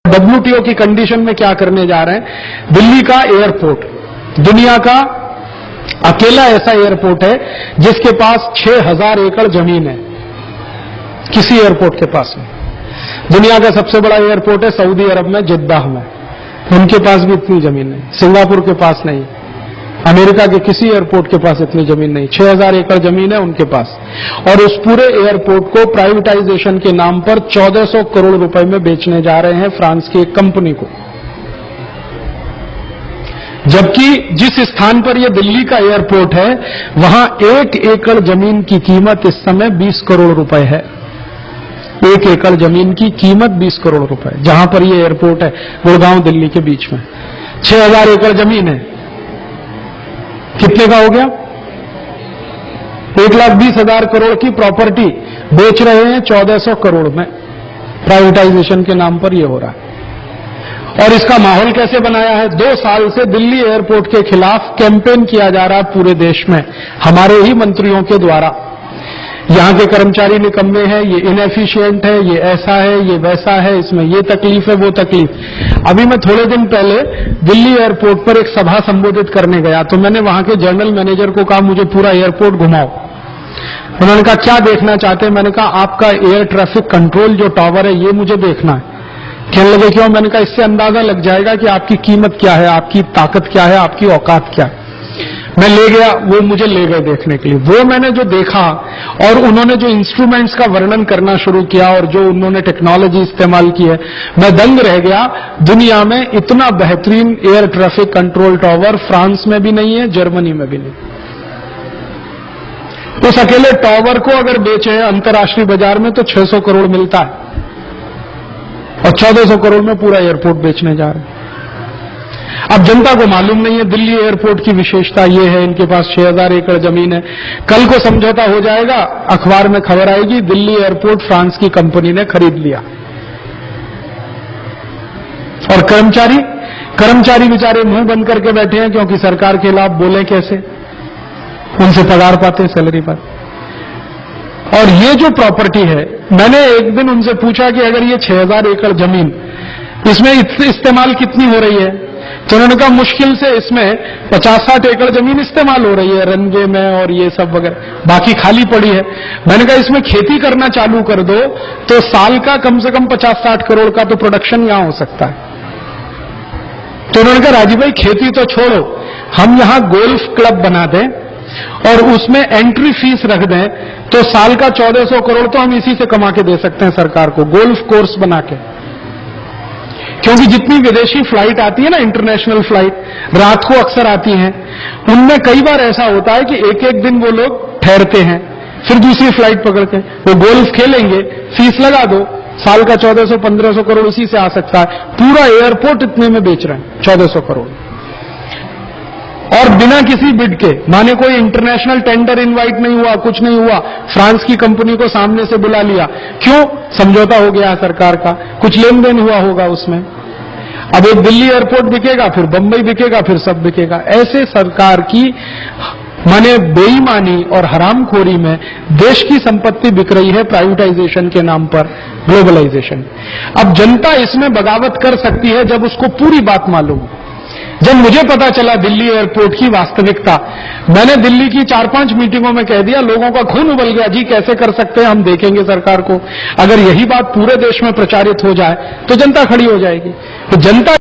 WTO की condition में क्या करने जा रहे हैं। दिल्ली का एयरपोर्ट दुनिया का अकेला ऐसा एयरपोर्ट है जिसके पास 6000 एकड़ जमीन है, किसी एयरपोर्ट के पास नहीं। दुनिया का सबसे बड़ा एयरपोर्ट है सऊदी अरब में, जिद्दाह में, उनके पास भी इतनी जमीन नहीं। सिंगापुर के पास नहीं, अमेरिका के किसी एयरपोर्ट के पास इतनी जमीन नहीं। 6000 एकड़ जमीन है उनके पास, और उस पूरे एयरपोर्ट को प्राइवेटाइजेशन के नाम पर 1400 करोड़ रुपए में बेचने जा रहे हैं फ्रांस की एक कंपनी को। जबकि जिस स्थान पर यह दिल्ली का एयरपोर्ट है वहां 1 एकड़ जमीन की कीमत इस समय 20 करोड़ रुपए है। 1 एकड़ जमीन की कीमत 20 करोड़ रुपए, जहां पर यह एयरपोर्ट है गुड़गांव दिल्ली के बीच में। 6000 एकड़ जमीन है, कितने का हो गया? 1,20,000 करोड़ की प्रॉपर्टी बेच रहे हैं 1400 करोड़ में। प्राइवेटाइजेशन के नाम पर यह हो रहा है। और इसका माहौल कैसे बनाया है? 2 साल से दिल्ली एयरपोर्ट के खिलाफ कैंपेन किया जा रहा है पूरे देश में, हमारे ही मंत्रियों के द्वारा। यहां के कर्मचारी निकम्मे हैं, ये इनएफिशिएंट है, ये ऐसा है, ये वैसा है, इसमें ये तकलीफ है, वो तकलीफ। अभी मैं थोड़े दिन पहले दिल्ली एयरपोर्ट पर एक सभा संबोधित करने गया, तो मैंने वहां के जनरल मैनेजर को कहा मुझे पूरा एयरपोर्ट घुमाओ। उन्होंने कहा क्या देखना चाहते हैं? मैंने कहा आपका एयर ट्रैफिक कंट्रोल जो टावर है ये मुझे देखना है। कहने लगे क्यों? मैंने कहा इससे अंदाजा लग जाएगा कि आपकी कीमत क्या है, आपकी ताकत क्या है, आपकी औकात क्या है। मैं ले गया, वो मुझे ले गए देखने के लिए। वो मैंने जो देखा और उन्होंने जो इंस्ट्रूमेंट्स का वर्णन करना शुरू किया और जो उन्होंने टेक्नोलॉजी इस्तेमाल की है, मैं दंग रह गया। दुनिया में इतना बेहतरीन air traffic control tower France में भी नहीं है, जर्मनी में भी नहीं। उस अकेले टावर को अगर बेचे अंतर्राष्ट्रीय बाजार में तो 600 करोड़ मिलता है, और 1400 करोड़ में पूरा एयरपोर्ट बेचने जा रहे हैं। अब जनता को मालूम नहीं है दिल्ली एयरपोर्ट की विशेषता ये है, इनके पास 6000 एकड़ जमीन है। कल को समझौता हो जाएगा, अखबार में खबर आएगी दिल्ली एयरपोर्ट फ्रांस की कंपनी ने खरीद लिया। और कर्मचारी बेचारे मुंह बंद करके बैठे हैं, क्योंकि सरकार के खिलाफ बोले कैसे, उनसे पगार पाते, सैलरी पाते। और ये जो प्रॉपर्टी है, मैंने एक दिन उनसे पूछा कि अगर ये 6000 एकड़ जमीन, इसमें इस्तेमाल कितनी हो रही है? तो उन्होंने कहा मुश्किल से इसमें 50-60 एकड़ जमीन इस्तेमाल हो रही है रनवे में और ये सब वगैरह, बाकी खाली पड़ी है। मैंने कहा इसमें खेती करना चालू कर दो तो साल का कम से कम 50-60 करोड़ का तो प्रोडक्शन यहां हो सकता है। तो उन्होंने कहा राजीव भाई खेती तो छोड़ो, हम यहां गोल्फ क्लब बना दें और उसमें एंट्री फीस रख दें तो साल का 1400 करोड़ तो हम इसी से कमा के दे सकते हैं सरकार को, गोल्फ कोर्स बना के। क्योंकि जितनी विदेशी फ्लाइट आती है ना, इंटरनेशनल फ्लाइट रात को अक्सर आती हैं, उनमें कई बार ऐसा होता है कि एक एक दिन वो लोग ठहरते हैं, फिर दूसरी फ्लाइट पकड़ते हैं। वो गोल्फ खेलेंगे, फीस लगा दो, साल का 1400-1500 करोड़ उसी से आ सकता है। पूरा एयरपोर्ट इतने में बेच रहे हैं, 1400 करोड़, और बिना किसी बिड के। माने कोई इंटरनेशनल टेंडर इनवाइट नहीं हुआ, कुछ नहीं हुआ, फ्रांस की कंपनी को सामने से बुला लिया। क्यों? समझौता हो गया सरकार का, कुछ लेन देन हुआ होगा उसमें। अब एक दिल्ली एयरपोर्ट बिकेगा, फिर बंबई बिकेगा, फिर सब बिकेगा। ऐसे सरकार की माने बेईमानी और हरामखोरी में देश की संपत्ति बिक रही है प्राइवेटाइजेशन के नाम पर, ग्लोबलाइजेशन। अब जनता इसमें बगावत कर सकती है जब उसको पूरी बात मालूम हो। जब मुझे पता चला दिल्ली एयरपोर्ट की वास्तविकता, मैंने दिल्ली की 4-5 मीटिंगों में कह दिया, लोगों का खून उबल गया, जी कैसे कर सकते हैं, हम देखेंगे सरकार को। अगर यही बात पूरे देश में प्रचारित हो जाए तो जनता खड़ी हो जाएगी। तो जनता